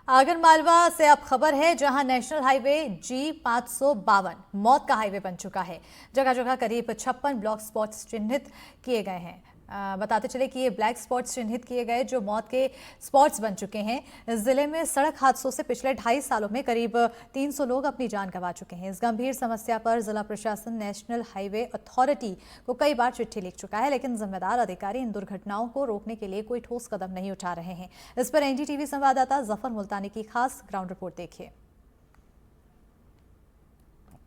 आगरमालवा से अब खबर है, जहां नेशनल हाईवे G552 मौत का हाईवे बन चुका है। जगह जगह करीब 56 ब्लॉक स्पॉट्स चिन्हित किए गए हैं। बताते चले कि ये ब्लैक स्पॉट्स चिन्हित किए गए जो मौत के स्पॉट्स बन चुके हैं। जिले में सड़क हादसों से पिछले 2.5 सालों में करीब 300 लोग अपनी जान गंवा चुके हैं। इस गंभीर समस्या पर जिला प्रशासन नेशनल हाईवे अथॉरिटी को कई बार चिट्ठी लिख चुका है, लेकिन जिम्मेदार अधिकारी इन दुर्घटनाओं को रोकने के लिए कोई ठोस कदम नहीं उठा रहे हैं। इस पर एनडीटीवी संवाददाता जफर मुल्तानी की खास ग्राउंड रिपोर्ट देखिए।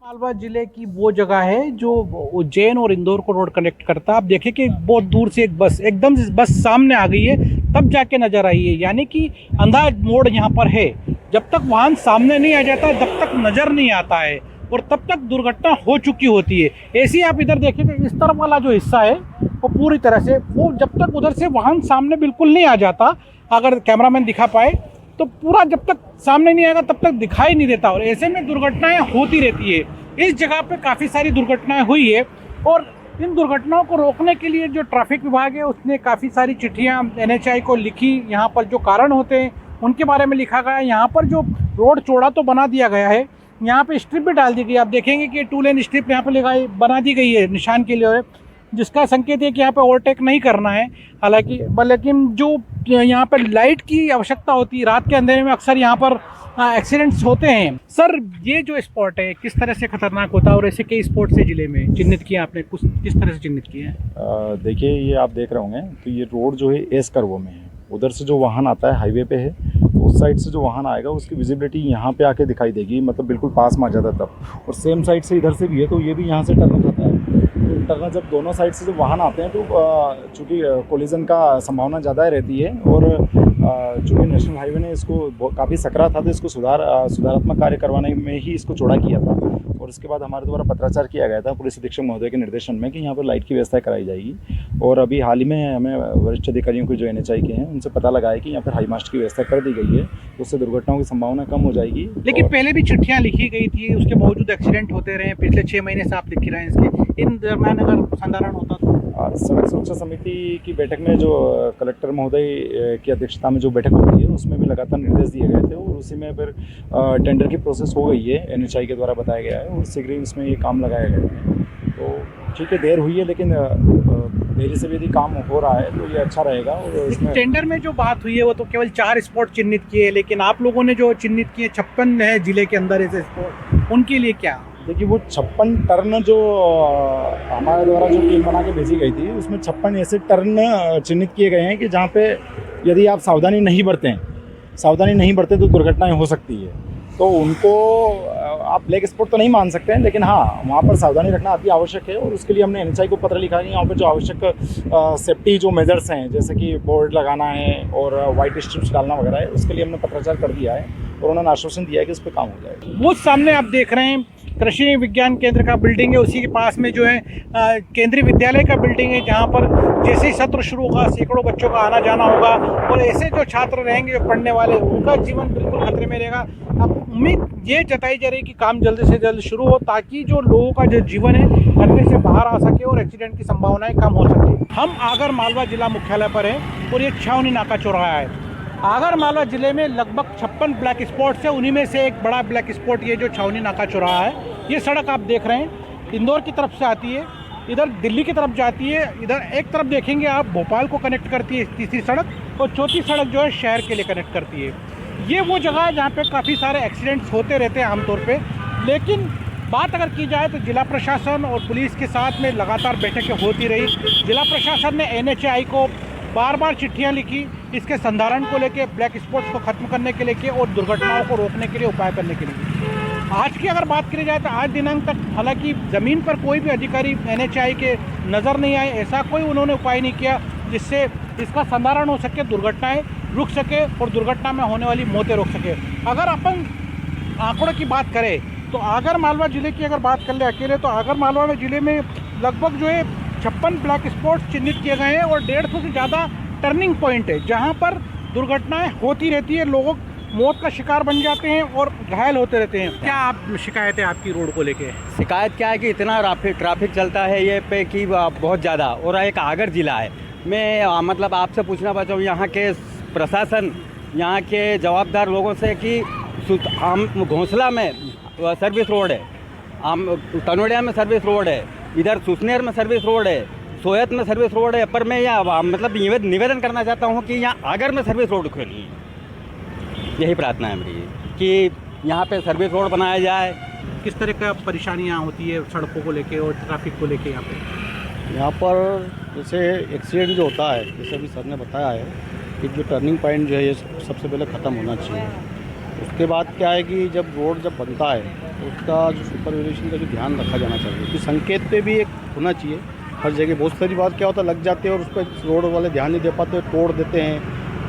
मालवा जिले की वो जगह है जो उज्जैन और इंदौर को रोड कनेक्ट करता है। आप देखें कि बहुत दूर से एक बस एकदम बस सामने आ गई है, तब जाके नजर आई है। यानी कि अंदाज मोड़ यहाँ पर है। जब तक वाहन सामने नहीं आ जाता तब तक नजर नहीं आता है और तब तक दुर्घटना हो चुकी होती है। ऐसे ही आप इधर देखें कि इस तरफ वाला जो हिस्सा है वो पूरी तरह से वो जब तक उधर से वाहन सामने बिल्कुल नहीं आ जाता, अगर कैमरामैन दिखा पाए तो पूरा जब तक सामने नहीं आएगा तब तक दिखाई नहीं देता और ऐसे में दुर्घटनाएं होती रहती है। इस जगह पे काफ़ी सारी दुर्घटनाएं हुई है और इन दुर्घटनाओं को रोकने के लिए जो ट्रैफिक विभाग है उसने काफ़ी सारी चिट्ठियां एनएचआई को लिखी। यहाँ पर जो कारण होते हैं उनके बारे में लिखा गया है। यहाँ पर जो रोड चौड़ा तो बना दिया गया है, यहाँ पे स्ट्रिप भी डाल दी गई। आप देखेंगे कि 2 लेन स्ट्रिप यहाँ पे बना दी गई है निशान के लिए, जिसका संकेत है कि यहाँ पे ओवरटेक नहीं करना है। हालांकि लेकिन जो यहाँ पर लाइट की आवश्यकता होती है, रात के अंधेरे में अक्सर यहाँ पर एक्सीडेंट्स होते हैं। सर, ये जो स्पॉट है किस तरह से खतरनाक होता है और ऐसे कई स्पॉट से जिले में चिन्हित किया आपने, कुछ किस तरह से चिन्हित किए हैं? देखिए, ये आप देख रहे होंगे तो ये रोड जो है एस कर्व में है। उधर से जो वाहन आता है हाईवे पे है, तो उस साइड से जो वाहन आएगा उसकी विजिबिलिटी यहाँ पे आके दिखाई देगी, मतलब बिल्कुल पास में आ जाता है तब। और सेम साइड से इधर से भी है, तो ये भी यहाँ से टर्न खाता है। तो टर्न जब दोनों साइड से जब वाहन आते हैं तो चूँकि कोलिजन का संभावना ज़्यादा रहती है और चूँकि नेशनल हाईवे ने इसको काफ़ी सकरा था तो इसको सुधारात्मक कार्य करवाने में ही इसको चौड़ा किया था। और उसके बाद हमारे द्वारा पत्राचार किया गया था पुलिस अधीक्षक महोदय के निर्देशन में कि यहाँ पर लाइट की व्यवस्था कराई जाएगी। और अभी हाल ही में हमें वरिष्ठ अधिकारियों को जो एनएचआई के हैं उनसे पता लगा है कि यहाँ पर हाई मास्ट की व्यवस्था कर दी गई है, तो उससे दुर्घटनाओं की संभावना कम हो जाएगी। लेकिन पहले भी चिट्ठियाँ लिखी गई थी, उसके बावजूद एक्सीडेंट होते रहे। पिछले 6 महीने से आप लिख रहे हैं इसके, इन दरम्यान अगर संधारण होता तो? सड़क सुरक्षा समिति की बैठक में जो कलेक्टर महोदय की अध्यक्षता में जो बैठक होती है उसमें भी लगातार निर्देश दिए गए थे और उसी में फिर टेंडर की प्रोसेस हो गई है, एनएचआई के द्वारा बताया गया है और शीघ्र ही इसमें ये काम लगाया गया है। तो ठीक है, देर हुई है लेकिन देरी से भी यदि काम हो रहा है तो ये अच्छा रहेगा। और इसमें टेंडर में जो बात हुई है वो तो केवल 4 स्पॉट चिन्हित किए, लेकिन आप लोगों ने जो चिन्हित किए 56 है जिले के अंदर ऐसे स्पॉट, उनके लिए क्या? देखिए, वो 56 टर्न जो हमारे द्वारा जो टीम बना के भेजी गई थी उसमें 56 ऐसे टर्न चिन्हित किए गए हैं कि जहाँ पे यदि आप सावधानी नहीं बरते तो दुर्घटनाएं हो सकती है। तो उनको आप ब्लैक स्पॉट तो नहीं मान सकते हैं, लेकिन हाँ, वहाँ पर सावधानी रखना अति आवश्यक है। और उसके लिए हमने एनएचआई को पत्र लिखा है। यहाँ पर जो आवश्यक सेफ्टी जो मेजर्स हैं, जैसे कि बोर्ड लगाना है और वाइट स्ट्रिप्स डालना वगैरह है, उसके लिए हमने पत्राचार कर दिया है और उन्होंने आश्वासन दिया है कि उस पर काम हो जाएगा। वो सामने आप देख रहे हैं कृषि विज्ञान केंद्र का बिल्डिंग है, उसी के पास में जो है केंद्रीय विद्यालय का बिल्डिंग है, जहाँ पर जैसे ही सत्र शुरू होगा सैकड़ों बच्चों का आना जाना होगा और ऐसे जो छात्र रहेंगे जो पढ़ने वाले, उनका जीवन बिल्कुल खतरे में रहेगा। अब उम्मीद ये जताई जा रही है कि काम जल्द से जल्द शुरू हो ताकि जो लोगों का जो जीवन है खतरे से बाहर आ सके और एक्सीडेंट की संभावनाएं कम हो सके। हम आगरमालवा जिला मुख्यालय पर हैं और ये छावनी नाका चौराहा है। आगरमालवा जिले में लगभग 56 ब्लैक स्पॉट्स है, उन्हीं में से एक बड़ा ब्लैक स्पॉट ये जो छावनी नाका चौराहा है। ये सड़क आप देख रहे हैं इंदौर की तरफ से आती है, इधर दिल्ली की तरफ जाती है। इधर एक तरफ देखेंगे आप भोपाल को कनेक्ट करती है तीसरी सड़क, और चौथी सड़क जो है शहर के लिए कनेक्ट करती है। ये वो जगह है जहाँ पे काफ़ी सारे एक्सीडेंट्स होते रहते हैं आमतौर पे। लेकिन बात अगर की जाए तो जिला प्रशासन और पुलिस के साथ में लगातार बैठकें होती रही। जिला प्रशासन ने एनएचआई को बार बार चिट्ठियाँ लिखी इसके संधारण को लेके, ब्लैक स्पॉट्स को खत्म करने के लेके और दुर्घटनाओं को रोकने के लिए उपाय करने के लिए। आज की अगर बात करी जाए तो आज दिनांक तक हालांकि ज़मीन पर कोई भी अधिकारी एनएचआई के नज़र नहीं आए, ऐसा कोई उन्होंने उपाय नहीं किया जिससे इसका संधारण हो सके, दुर्घटनाएं रुक सके और दुर्घटना में होने वाली मौतें रोक सके। अगर अपन आंकड़ों की बात करें तो आगरमालवा जिले की अगर बात कर ले अकेले, तो आगरमालवा जिले में लगभग जो है 56 ब्लैक स्पॉट्स चिन्हित किए गए हैं और 150 से ज़्यादा टर्निंग पॉइंट है जहाँ पर दुर्घटनाएं होती रहती है, लोगों मौत का शिकार बन जाते हैं और घायल होते रहते हैं। क्या आप शिकायत है आपकी रोड को लेके? शिकायत क्या है कि इतना ट्रैफिक चलता है ये पे कि बहुत ज़्यादा, और एक आगर ज़िला है। मैं मतलब आपसे पूछना चाहता हूँ यहाँ के प्रशासन यहाँ के जवाबदार लोगों से कि हम घोंसला में सर्विस रोड है, हम तनोड़िया में सर्विस रोड है, इधर सुसनेर में सर्विस रोड है, सोयत में सर्विस रोड है, पर मैं यहाँ मतलब निवेदन करना चाहता हूँ कि यहाँ आगर में सर्विस रोड क्यों नहीं है। यही प्रार्थना है मेरी कि यहाँ पे सर्विस रोड बनाया जाए। किस तरह का परेशानियाँ होती है सड़कों को लेके और ट्रैफिक को लेके यहाँ पे? यहाँ पर जैसे एक्सीडेंट जो होता है, जैसे अभी सर ने बताया है कि जो टर्निंग पॉइंट जो है ये सबसे पहले ख़त्म होना चाहिए। उसके बाद क्या है कि जब रोड जब बनता है तो उसका जो सुपरविजन का जो ध्यान रखा जाना चाहिए कि संकेत पे भी एक होना चाहिए हर जगह। बहुत सारी बात क्या होता है, लग जाते हैं और उस पर रोड वाले ध्यान नहीं दे पाते, तोड़ देते हैं,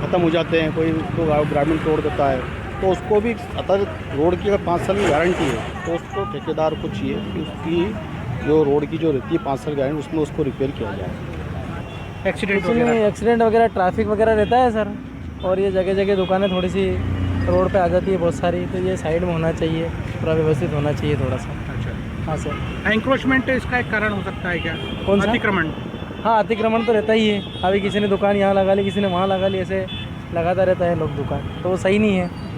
ख़त्म हो जाते हैं, कोई उसको ग्रामीण तोड़ देता है। तो उसको भी अगर रोड की अगर 5 साल की गारंटी है तो उसको ठेकेदार को चाहिए कि उसकी जो रोड की जो रहती है 5 साल गारंटी उसमें उसको रिपेयर किया जाए। एक्सीडेंट वगैरह ट्रैफिक वगैरह रहता है सर, और ये जगह जगह दुकानें थोड़ी सी रोड पे आ जाती है बहुत सारी, तो ये साइड में होना चाहिए, पूरा व्यवस्थित होना चाहिए थोड़ा सा। अच्छा, हाँ सर। एंक्रोचमेंट इसका एक कारण हो सकता है क्या? कौन सा? अतिक्रमण। हाँ, अतिक्रमण तो रहता ही है। अभी किसी ने दुकान यहाँ लगा ली, किसी ने वहाँ लगा ली, ऐसे लगाता रहता है लोग दुकान, तो वो सही नहीं है।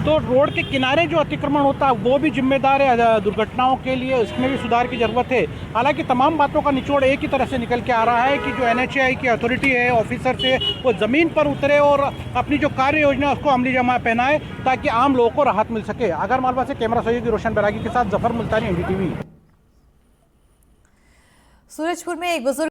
तो रोड के किनारे जो अतिक्रमण होता है वो भी जिम्मेदार है दुर्घटनाओं के लिए, इसमें भी सुधार की ज़रूरत है। हालांकि तमाम बातों का निचोड़ एक ही तरह से निकल के आ रहा है कि जो NHAI की अथॉरिटी है, ऑफिसर से वो ज़मीन पर उतरे और अपनी जो कार्य योजना है उसको अमली जमा पहनाए ताकि आम लोगों को राहत मिल सके। आगर मालवा से कैमरा सहयोगी रोशन बैरागी के साथ जफर मुल्तानी, NDTV। सूरजपुर में एक बुजुर्ग